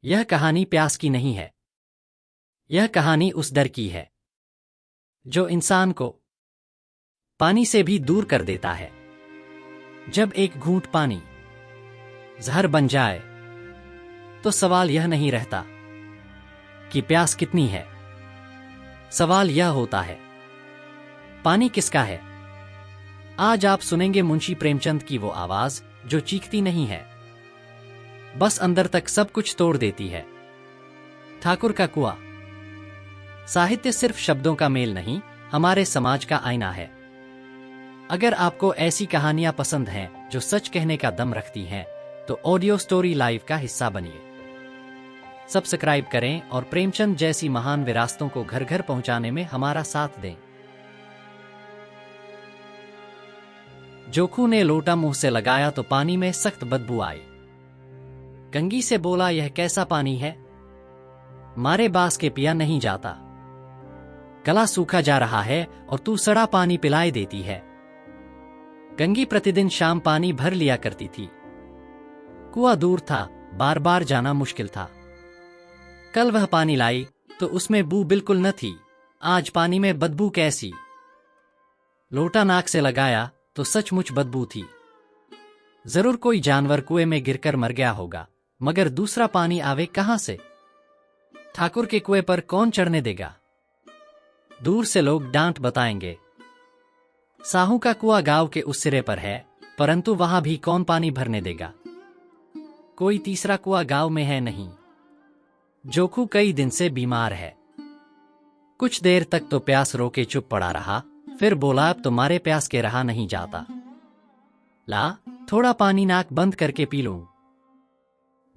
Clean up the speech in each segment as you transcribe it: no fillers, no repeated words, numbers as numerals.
यह कहानी प्यास की नहीं है। यह कहानी उस डर की है जो इंसान को पानी से भी दूर कर देता है। जब एक घूंट पानी जहर बन जाए तो सवाल यह नहीं रहता कि प्यास कितनी है। सवाल यह होता है, पानी किसका है। आज आप सुनेंगे मुंशी प्रेमचंद की वो आवाज जो चीखती नहीं है, बस अंदर तक सब कुछ तोड़ देती है। ठाकुर का कुआं। साहित्य सिर्फ शब्दों का मेल नहीं, हमारे समाज का आईना है। अगर आपको ऐसी कहानियां पसंद हैं जो सच कहने का दम रखती हैं, तो ऑडियो स्टोरी लाइव का हिस्सा बनिए। सब्सक्राइब करें और प्रेमचंद जैसी महान विरासतों को घर घर पहुंचाने में हमारा साथ दें। जोखू ने लोटा मुंह से लगाया तो पानी में सख्त बदबू आई। गंगी से बोला, यह कैसा पानी है, मारे बास के पिया नहीं जाता। गला सूखा जा रहा है और तू सड़ा पानी पिलाए देती है। गंगी प्रतिदिन शाम पानी भर लिया करती थी। कुआं दूर था, बार बार जाना मुश्किल था। कल वह पानी लाई तो उसमें बू बिल्कुल न थी। आज पानी में बदबू कैसी। लोटा नाक से लगाया तो सचमुच बदबू थी। जरूर कोई जानवर कुएं में गिरकर मर गया होगा, मगर दूसरा पानी आवे कहां से। ठाकुर के कुएं पर कौन चढ़ने देगा। दूर से लोग डांट बताएंगे। साहू का कुआं गांव के उस सिरे पर है, परंतु वहां भी कौन पानी भरने देगा। कोई तीसरा कुआं गांव में है नहीं। जोखू कई दिन से बीमार है। कुछ देर तक तो प्यास रोके चुप पड़ा रहा, फिर बोला, अब तुम्हारे प्यास के रहा नहीं जाता। ला थोड़ा पानी नाक बंद करके पी लूं।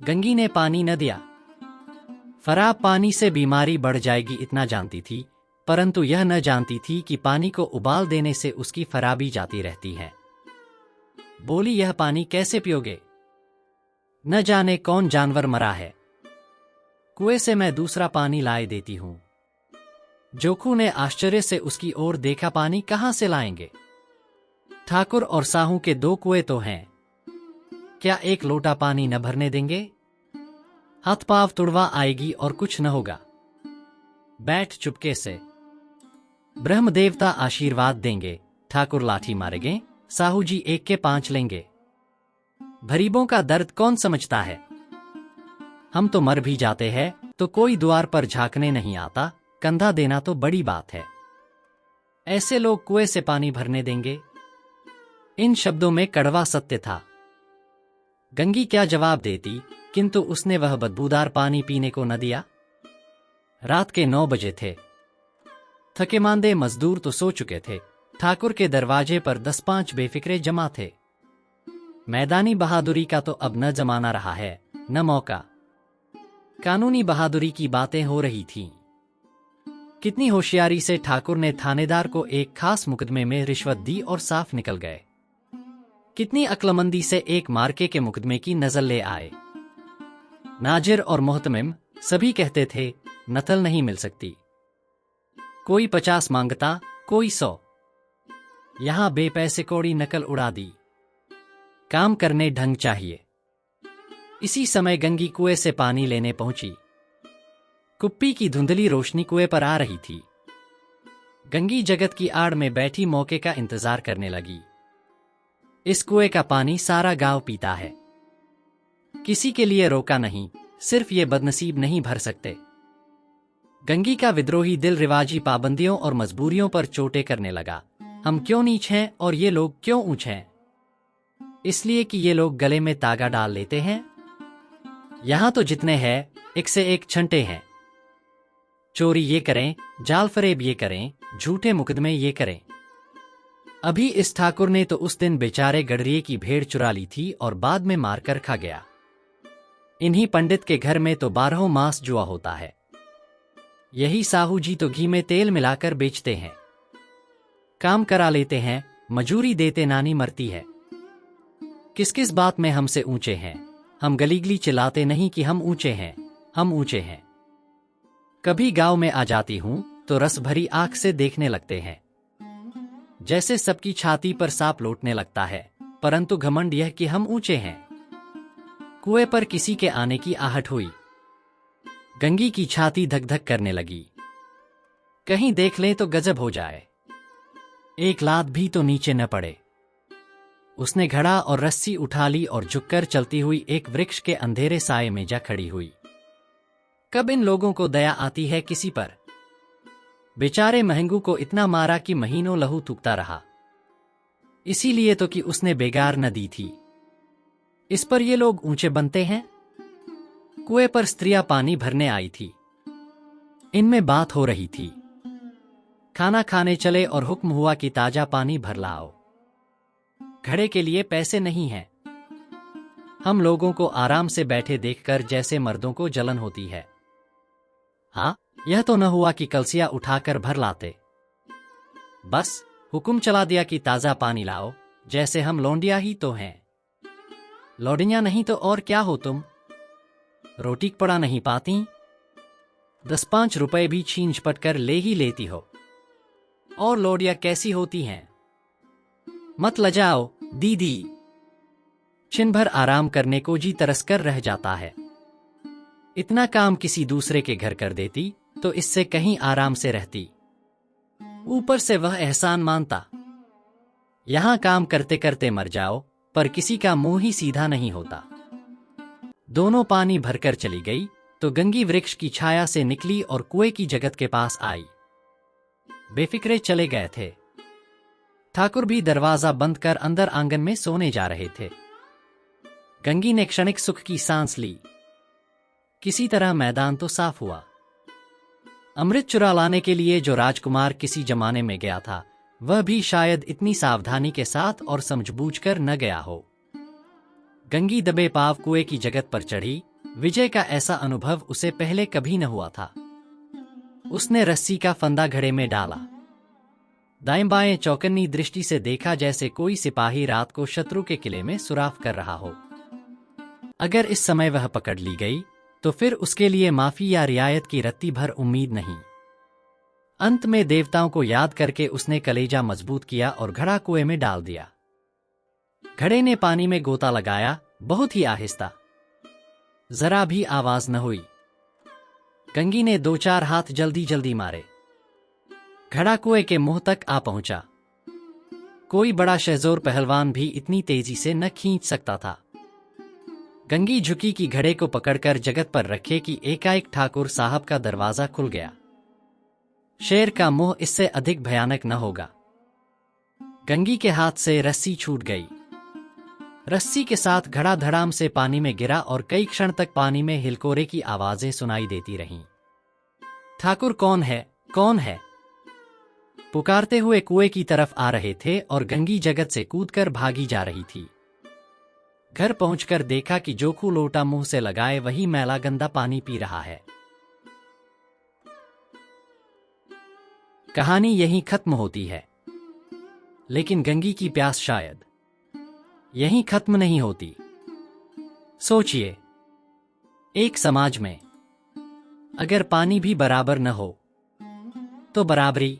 गंगी ने पानी न दिया। फराब पानी से बीमारी बढ़ जाएगी इतना जानती थी, परंतु यह न जानती थी कि पानी को उबाल देने से उसकी फराबी जाती रहती है। बोली, यह पानी कैसे पियोगे, न जाने कौन जानवर मरा है। कुएं से मैं दूसरा पानी लाए देती हूं। जोखू ने आश्चर्य से उसकी ओर देखा, पानी कहां से लाएंगे। ठाकुर और साहू के दो कुएं तो हैं, क्या एक लोटा पानी न भरने देंगे। हाथ पाव तुड़वा आएगी और कुछ न होगा। बैठ चुपके से, ब्रह्म देवता आशीर्वाद देंगे। ठाकुर लाठी मारेंगे, साहू जी एक के 5 लेंगे। गरीबों का दर्द कौन समझता है। हम तो मर भी जाते हैं तो कोई द्वार पर झांकने नहीं आता, कंधा देना तो बड़ी बात है। ऐसे लोग कुएं से पानी भरने देंगे। इन शब्दों में कड़वा सत्य था। गंगी क्या जवाब देती, किंतु उसने वह बदबूदार पानी पीने को न दिया। रात के 9 बजे थे। थके मांदे मजदूर तो सो चुके थे। ठाकुर के दरवाजे पर 10-5 बेफिक्रे जमा थे। मैदानी बहादुरी का तो अब न जमाना रहा है, न मौका। कानूनी बहादुरी की बातें हो रही थीं। कितनी होशियारी से ठाकुर ने थानेदार को एक खास मुकदमे में रिश्वत दी और साफ निकल गए। कितनी अक्लमंदी से एक मार्के के मुकदमे की नजर ले आए। नाजिर और मोहतमिम सभी कहते थे, नकल नहीं मिल सकती। कोई 50 मांगता, कोई 100। यहां बेपैसे कौड़ी नकल उड़ा दी। काम करने ढंग चाहिए। इसी समय गंगी कुएं से पानी लेने पहुंची। कुप्पी की धुंधली रोशनी कुएं पर आ रही थी। गंगी जगत की आड़ में बैठी मौके का इंतजार करने लगी। इस कुएं का पानी सारा गांव पीता है। किसी के लिए रोका नहीं, सिर्फ ये बदनसीब नहीं भर सकते। गंगी का विद्रोही दिल रिवाजी पाबंदियों और मजबूरियों पर चोटें करने लगा। हम क्यों नीच हैं और ये लोग क्यों ऊंच हैं। इसलिए कि ये लोग गले में तागा डाल लेते हैं। यहां तो जितने हैं, एक से एक छंटे हैं। चोरी ये करें, जाल फरेब ये करें, झूठे मुकदमे ये करें। अभी इस ठाकुर ने तो उस दिन बेचारे गडरिये की भेड़ चुरा ली थी और बाद में मारकर खा गया। इन्हीं पंडित के घर में तो 12 मास जुआ होता है। यही साहू जी तो घी में तेल मिलाकर बेचते हैं। काम करा लेते हैं, मजूरी देते नानी मरती है। किस किस बात में हमसे ऊंचे हैं। हम गलीगली चिल्लाते नहीं कि हम ऊंचे हैं, हम ऊंचे हैं। कभी गांव में आ जाती हूं तो रस भरी आंख से देखने लगते हैं, जैसे सबकी छाती पर सांप लौटने लगता है, परंतु घमंड यह कि हम ऊंचे हैं। कुएं पर किसी के आने की आहट हुई। गंगी की छाती धक धक करने लगी। कहीं देख लें तो गजब हो जाए, एक लात भी तो नीचे न पड़े। उसने घड़ा और रस्सी उठा ली और झुककर चलती हुई एक वृक्ष के अंधेरे साये में जा खड़ी हुई। कब इन लोगों को दया आती है किसी पर। बेचारे महंगू को इतना मारा कि महीनों लहू थूकता रहा, इसीलिए तो कि उसने बेगार न दी थी। इस पर ये लोग ऊंचे बनते हैं। कुएं पर स्त्रियां पानी भरने आई थी, इनमें बात हो रही थी। खाना खाने चले और हुक्म हुआ कि ताजा पानी भर लाओ। घड़े के लिए पैसे नहीं हैं। हम लोगों को आराम से बैठे देखकर जैसे मर्दों को जलन होती है। हाँ, यह तो न हुआ कि कलसिया उठाकर भर लाते। बस हुक्म चला दिया कि ताजा पानी लाओ, जैसे हम लौंडिया ही तो हैं। लौंडियां नहीं तो और क्या हो तुम। रोटी पड़ा नहीं पाती, 10-5 रुपए भी छीन झपट कर ले ही लेती हो। और लौंडिया कैसी होती हैं। मत लजाओ दीदी। छिन भर आराम करने को जी तरस कर रह जाता है। इतना काम किसी दूसरे के घर कर देती तो इससे कहीं आराम से रहती। ऊपर से वह एहसान मानता। यहां काम करते करते मर जाओ, पर किसी का मुंह ही सीधा नहीं होता। दोनों पानी भरकर चली गई तो गंगी वृक्ष की छाया से निकली और कुएं की जगत के पास आई। बेफिक्रे चले गए थे। ठाकुर भी दरवाजा बंद कर अंदर आंगन में सोने जा रहे थे। गंगी ने क्षणिक सुख की सांस ली। किसी तरह मैदान तो साफ हुआ। अमृत चुरा लाने के लिए जो राजकुमार किसी जमाने में गया था, वह भी शायद इतनी सावधानी के साथ और समझबूझकर न गया हो। गंगी दबे पाव कुएं की जगत पर चढ़ी। विजय का ऐसा अनुभव उसे पहले कभी न हुआ था। उसने रस्सी का फंदा घड़े में डाला। दाएं बाएं चौकन्नी दृष्टि से देखा, जैसे कोई सिपाही रात को शत्रु के किले में सुराख कर रहा हो। अगर इस समय वह पकड़ ली गई तो फिर उसके लिए माफी या रियायत की रत्ती भर उम्मीद नहीं। अंत में देवताओं को याद करके उसने कलेजा मजबूत किया और घड़ा कुएं में डाल दिया। घड़े ने पानी में गोता लगाया, बहुत ही आहिस्ता, जरा भी आवाज न हुई। गंगी ने 2-4 हाथ जल्दी जल्दी मारे। घड़ा कुएं के मुंह तक आ पहुंचा। कोई बड़ा शहजोर पहलवान भी इतनी तेजी से न खींच सकता था। गंगी झुकी कि घड़े को पकड़कर जगत पर रखे कि एकाएक ठाकुर साहब का दरवाजा खुल गया। शेर का मुंह इससे अधिक भयानक न होगा। गंगी के हाथ से रस्सी छूट गई। रस्सी के साथ घड़ा धड़ाम से पानी में गिरा और कई क्षण तक पानी में हिलकोरे की आवाजें सुनाई देती रहीं। ठाकुर कौन है, कौन है, पुकारते हुए कुएं की तरफ आ रहे थे और गंगी जगत से कूदकर भागी जा रही थी। घर पहुंचकर देखा कि जोखू लोटा मुंह से लगाए वही मैला गंदा पानी पी रहा है। कहानी यहीं खत्म होती है, लेकिन गंगी की प्यास शायद यहीं खत्म नहीं होती। सोचिए, एक समाज में अगर पानी भी बराबर न हो तो बराबरी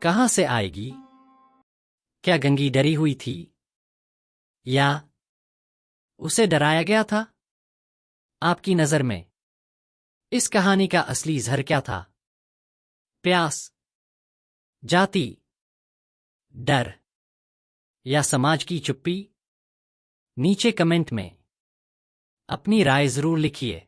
कहां से आएगी। क्या गंगी डरी हुई थी या उसे डराया गया था? आपकी नजर में इस कहानी का असली जहर क्या था? प्यास, जाति, डर या समाज की चुप्पी? नीचे कमेंट में अपनी राय जरूर लिखिए।